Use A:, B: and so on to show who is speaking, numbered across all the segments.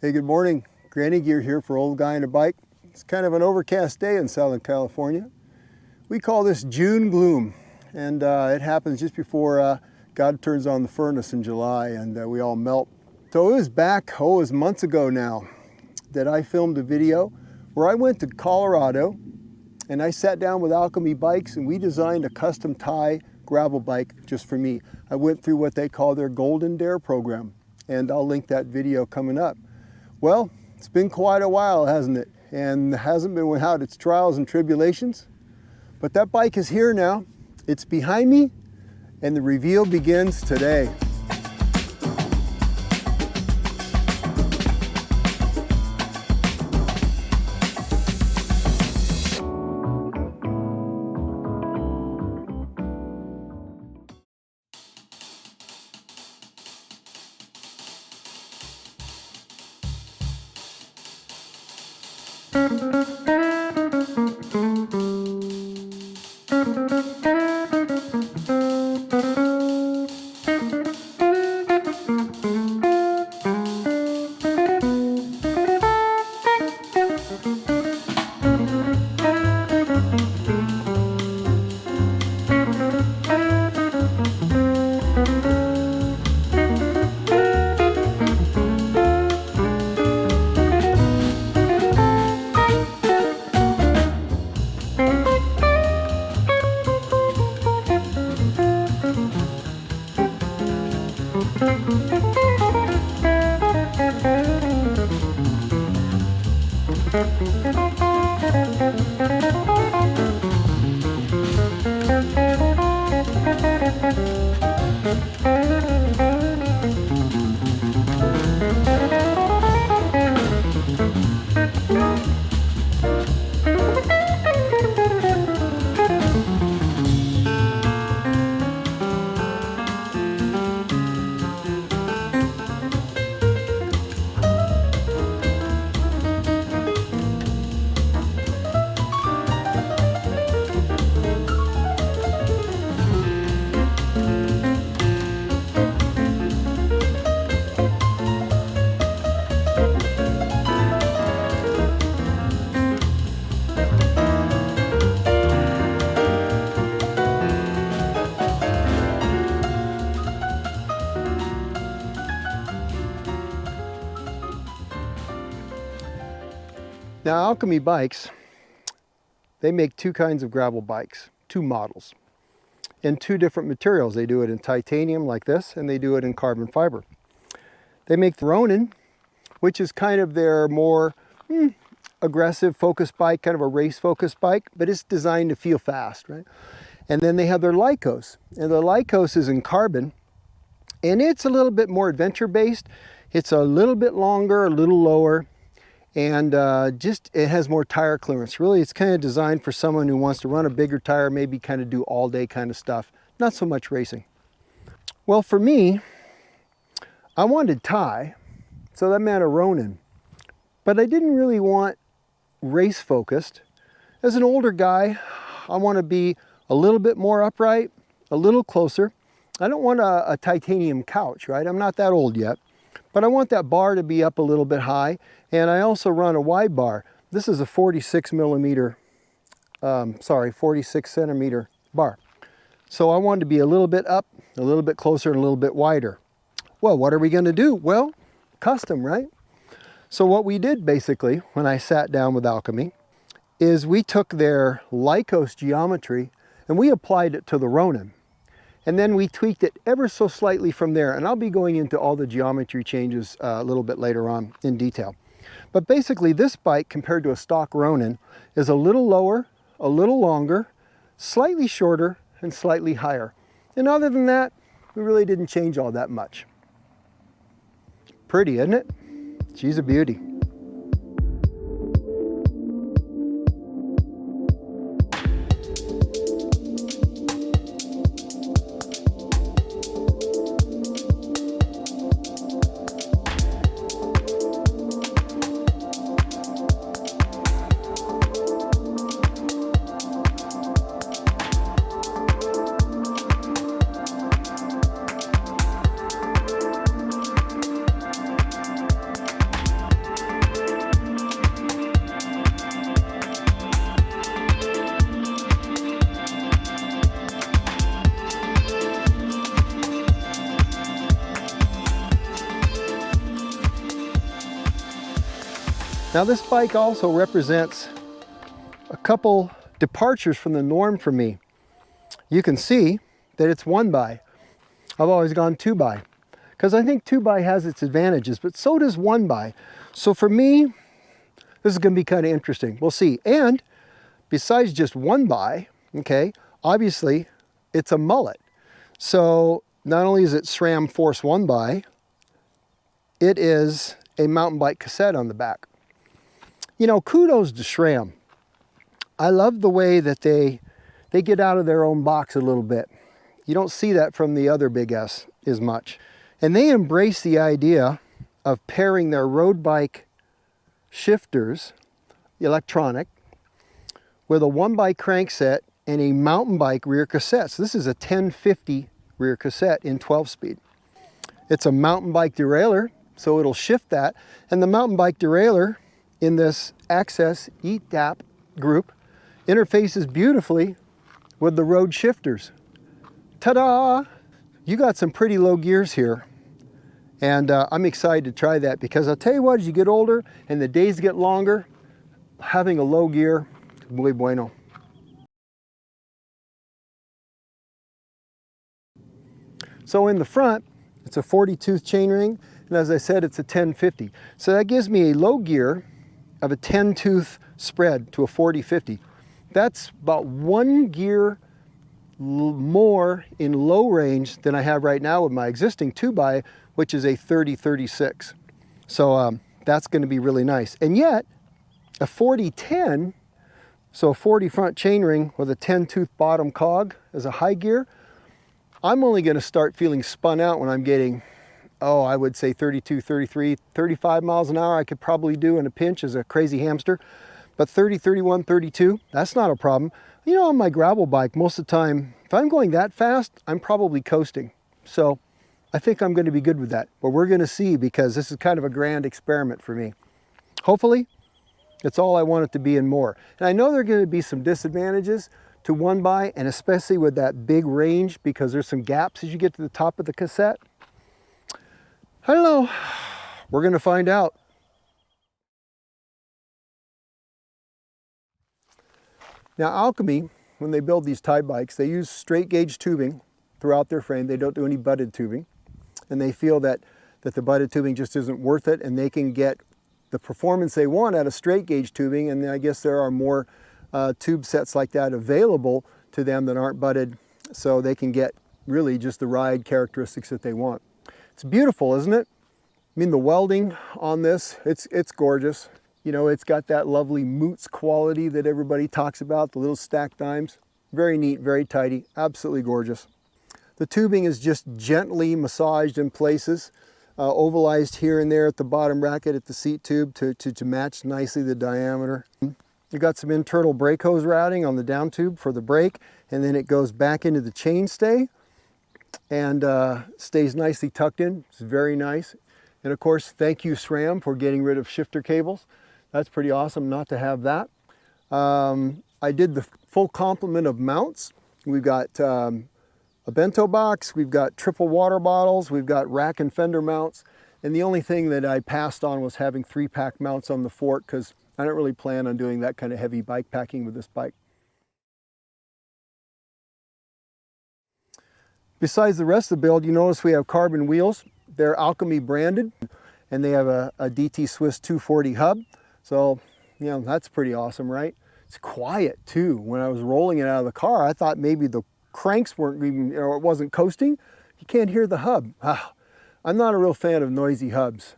A: Hey, good morning. Granny Gear here for Old Guy on a Bike. It's kind of an overcast day in Southern California. We call this June gloom, and it happens just before God turns on the furnace in July and we all melt. So it was back, it was months ago now, that I filmed a video where I went to Colorado and I sat down with Alchemy Bikes and we designed a custom tie gravel bike just for me. I went through what they call their Golden D.A.R.E program, and I'll link that video coming up. Well, it's been quite a while, hasn't it? And hasn't been without its trials and tribulations. But that bike is here now. It's behind me, and the reveal begins today. Now, Alchemy Bikes, they make two kinds of gravel bikes, two models, in two different materials. They do it in titanium like this, and they do it in carbon fiber. They make the Ronin, which is kind of their more aggressive focus bike, kind of a race focus bike, but it's designed to feel fast, right? And then they have their Lycos, and the Lycos is in carbon, and it's a little bit more adventure based. It's a little bit longer, a little lower, and it has more tire clearance. Really, it's kind of designed for someone who wants to run a bigger tire, maybe kind of do all day kind of stuff, not so much racing. Well, for me, I wanted tie, so that meant a Ronin, but I didn't really want race focused. As an older guy, I want to be a little bit more upright, a little closer. I don't want a titanium couch, right? I'm not that old yet. But I want that bar to be up a little bit high, and I also run a wide bar. This is a 46 centimeter bar. So I wanted to be a little bit up, a little bit closer, and a little bit wider. Well, what are we going to do? Well, custom, right? So what we did basically, when I sat down with Alchemy, is we took their Lycos geometry and we applied it to the Ronin. And then we tweaked it ever so slightly from there. And I'll be going into all the geometry changes a little bit later on in detail. But basically this bike compared to a stock Ronin is a little lower, a little longer, slightly shorter, and slightly higher. And other than that, we really didn't change all that much. Pretty, isn't it? She's a beauty. Now this bike also represents a couple departures from the norm for me. You can see that it's 1x. I've always gone 2x because I think 2x has its advantages, but so does 1x. So for me, this is going to be kind of interesting. We'll see. And besides just 1x, okay, obviously it's a mullet. So not only is it SRAM Force 1x, it is a mountain bike cassette on the back. You know, kudos to SRAM. I love the way that they get out of their own box a little bit. You don't see that from the other Big S as much. And they embrace the idea of pairing their road bike shifters, electronic, with a 1x crankset and a mountain bike rear cassette. So this is a 1050 rear cassette in 12-speed. It's a mountain bike derailleur, so it'll shift that. And the mountain bike derailleur in this Access ETAP group interfaces beautifully with the road shifters. Ta-da! You got some pretty low gears here. And I'm excited to try that because I'll tell you what, as you get older and the days get longer, having a low gear, muy bueno. So in the front, it's a 40-tooth chainring, and as I said, it's a 1050. So that gives me a low gear of a 10-tooth spread to a 40-50. That's about 1 gear more in low range than I have right now with my existing 2x, which is a 30-36. So that's going to be really nice. And yet, a 40-10, so a 40 front chainring with a 10-tooth bottom cog as a high gear, I'm only going to start feeling spun out when I'm getting, oh, I would say 32, 33, 35 miles an hour I could probably do in a pinch as a crazy hamster. But 30, 31, 32, that's not a problem. You know, on my gravel bike, most of the time, if I'm going that fast, I'm probably coasting. So I think I'm going to be good with that. But we're going to see because this is kind of a grand experiment for me. Hopefully, it's all I want it to be and more. And I know there are going to be some disadvantages to 1x, and especially with that big range because there's some gaps as you get to the top of the cassette. I don't know. We're going to find out. Now Alchemy, when they build these tie bikes, they use straight gauge tubing throughout their frame. They don't do any butted tubing. And they feel that the butted tubing just isn't worth it, and they can get the performance they want out of straight gauge tubing. And I guess there are more tube sets like that available to them that aren't butted, so they can get really just the ride characteristics that they want. It's beautiful, isn't it? I mean, the welding on this, it's gorgeous. You know, it's got that lovely moots quality that everybody talks about, the little stacked dimes. Very neat, very tidy, absolutely gorgeous. The tubing is just gently massaged in places, ovalized here and there at the bottom bracket at the seat tube to match nicely the diameter. You've got some internal brake hose routing on the down tube for the brake, and then it goes back into the chainstay and stays nicely tucked in. It's very nice. And of course, thank you SRAM for getting rid of shifter cables. That's pretty awesome not to have that. I did the full complement of mounts. We've got a bento box, we've got triple water bottles, we've got rack and fender mounts, and the only thing that I passed on was having 3-pack mounts on the fork because I don't really plan on doing that kind of heavy bike packing with this bike. Besides the rest of the build, you notice we have carbon wheels. They're Alchemy branded, and they have a DT Swiss 240 hub. So, you know, that's pretty awesome, right? It's quiet too. When I was rolling it out of the car, I thought maybe the cranks weren't even, or it wasn't coasting. You can't hear the hub. I'm not a real fan of noisy hubs,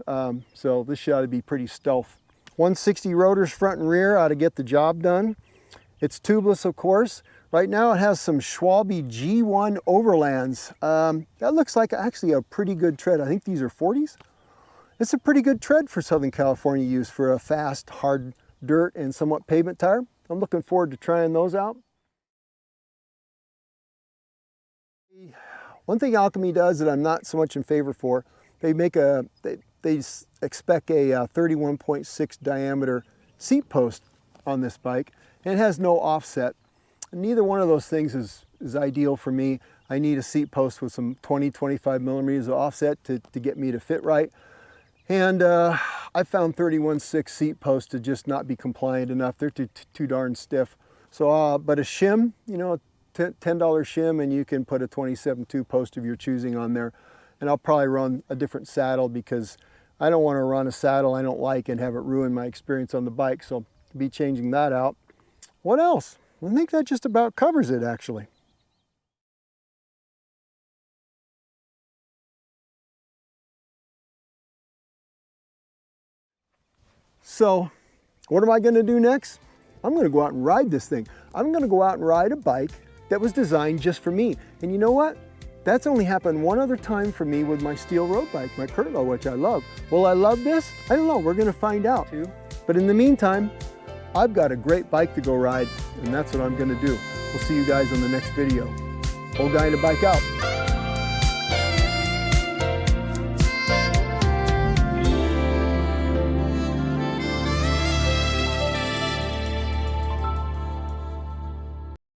A: so this ought to be pretty stealth. 160 rotors front and rear ought to get the job done. It's tubeless, of course. Right now it has some Schwalbe G1 Overlands. That looks like actually a pretty good tread. I think these are 40s. It's a pretty good tread for Southern California use for a fast, hard dirt and somewhat pavement tire. I'm looking forward to trying those out. One thing Alchemy does that I'm not so much in favor for, they make they expect a 31.6 diameter seat post on this bike, and it has no offset. Neither one of those things is ideal for me. I need a seat post with some 20-25 millimeters of offset to get me to fit right. And I found 31/6 seat posts to just not be compliant enough. They're too darn stiff. So, but a shim, you know, $10 shim, and you can put a 27/2 post of your choosing on there. And I'll probably run a different saddle because I don't want to run a saddle I don't like and have it ruin my experience on the bike. So I'll be changing that out. What else? I think that just about covers it, actually. So what am I going to do next? I'm going to go out and ride this thing. I'm going to go out and ride a bike that was designed just for me. And you know what? That's only happened one other time for me with my steel road bike, my Kurtlow, which I love. Will I love this? I don't know. We're going to find out. But in the meantime, I've got a great bike to go ride, and that's what I'm going to do. We'll see you guys on the next video. Old Guy in a Bike out.